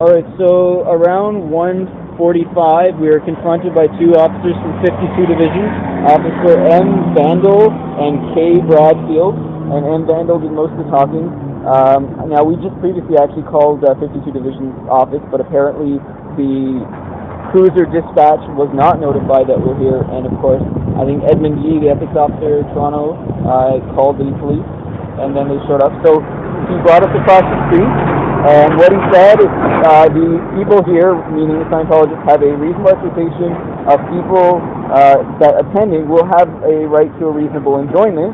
Alright, so around 1:45, we were confronted by two officers from 52 Division, Officer M. Vandal and K. Bradfield, and M. Vandal did most of the talking. Now, we just previously actually called 52 Division's office, but apparently the cruiser dispatch was not notified that we're here, and of course, I think Edmund Yee, the ethics officer of Toronto, called the police, and then they showed up. So he brought us across the street. And what he said is the people here, meaning the Scientologists, have a reasonable expectation of people that attending will have a right to a reasonable enjoyment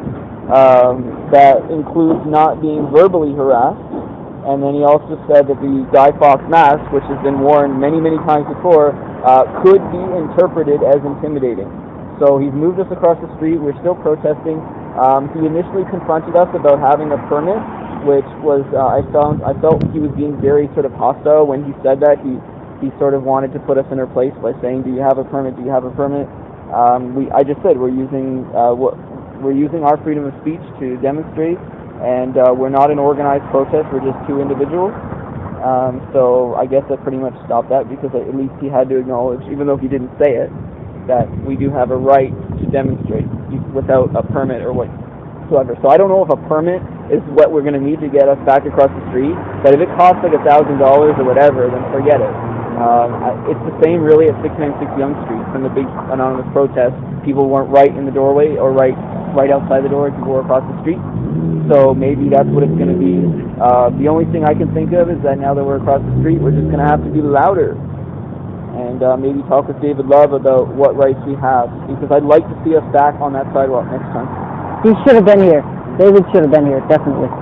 that includes not being verbally harassed. And then he also said that the Guy Fawkes mask, which has been worn many, many times before, could be interpreted as intimidating. So he's moved us across the street. We're still protesting. He initially confronted us about having a permit, which was, I felt he was being very sort of hostile when he said that. He sort of wanted to put us in our place by saying, "Do you have a permit? Do you have a permit?" I just said we're using our freedom of speech to demonstrate, and we're not an organized protest. We're just two individuals. So I guess that pretty much stopped that, because at least he had to acknowledge, even though he didn't say it, that we do have a right to demonstrate without a permit or whatsoever. So I don't know if a permit is what we're going to need to get us back across the street, but if it costs like $1,000 or whatever, then forget it. It's the same really at 696 Yonge Street. From the big anonymous protest, people weren't right in the doorway or right outside the door, people were across the street. So maybe that's what it's going to be. The only thing I can think of is that now that we're across the street, we're just going to have to be louder and maybe talk with David Love about what rights we have, because I'd like to see us back on that sidewalk next time. He should have been here. David should have been here, definitely.